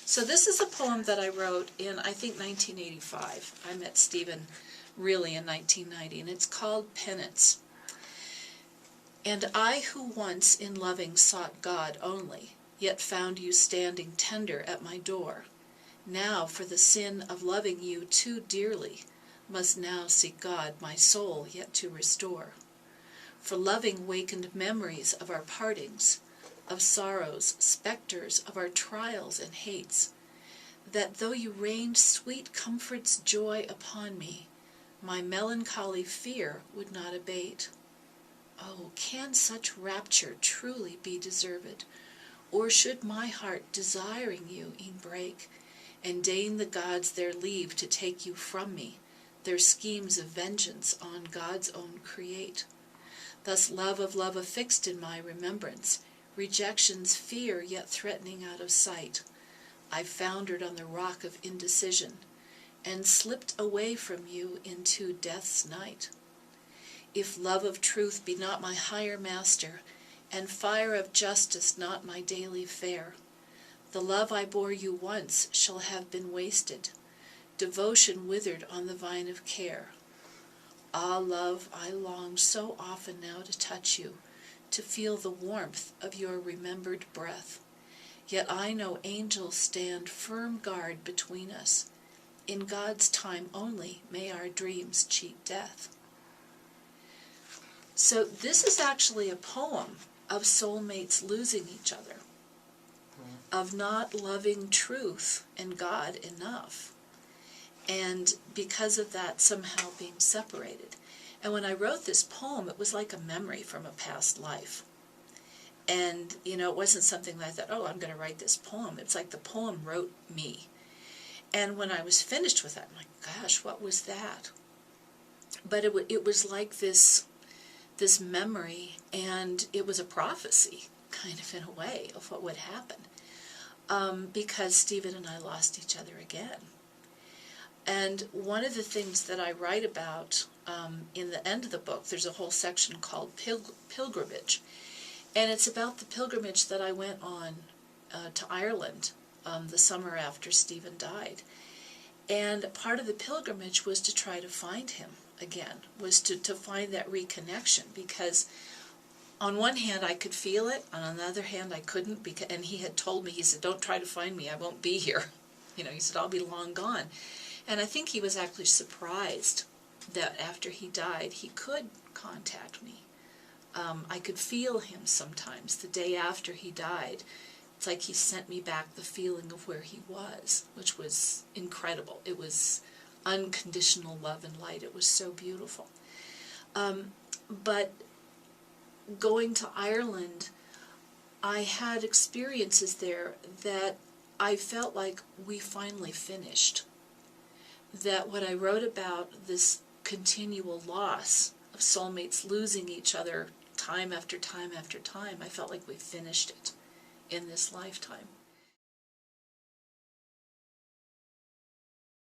So this is a poem that I wrote in, I think, 1985. I met Stephen really in 1990, and it's called Penance. And I who once in loving sought God only, yet found you standing tender at my door, now for the sin of loving you too dearly, must now seek God my soul yet to restore. For loving wakened memories of our partings, of sorrows, spectres of our trials and hates, that though you rained sweet comfort's joy upon me, my melancholy fear would not abate. Oh, can such rapture truly be deserved, or should my heart desiring you e'en break, and deign the gods their leave to take you from me, their schemes of vengeance on God's own create? Thus love affixed in my remembrance, rejection's fear yet threatening out of sight, I foundered on the rock of indecision, and slipped away from you into death's night. If love of truth be not my higher master, and fire of justice not my daily fare, the love I bore you once shall have been wasted, devotion withered on the vine of care. Ah, love, I long so often now to touch you, to feel the warmth of your remembered breath. Yet I know angels stand firm guard between us. In God's time only may our dreams cheat death. So this is actually a poem of soulmates losing each other, of not loving truth and God enough, and because of that somehow being separated. And when I wrote this poem, it was like a memory from a past life. And, it wasn't something that I thought, oh, I'm going to write this poem. It's like the poem wrote me. And when I was finished with that, I'm like, gosh, what was that? But it was like this memory, and it was a prophecy, kind of in a way, of what would happen. Because Stephen and I lost each other again. And one of the things that I write about in the end of the book, there's a whole section called Pilgrimage. And it's about the pilgrimage that I went on to Ireland the summer after Stephen died. And part of the pilgrimage was to try to find him again, was to find that reconnection, because on one hand I could feel it, and on the other hand I couldn't, and he had told me, he said, don't try to find me, I won't be here. He said, I'll be long gone. And I think he was actually surprised that after he died he could contact me. I could feel him sometimes. The day after he died, it's like he sent me back the feeling of where he was, which was incredible. It was unconditional love and light. It was so beautiful. But going to Ireland, I had experiences there that I felt like we finally finished. That what I wrote about, this continual loss of soulmates losing each other time after time after time, I felt like we finished it in this lifetime.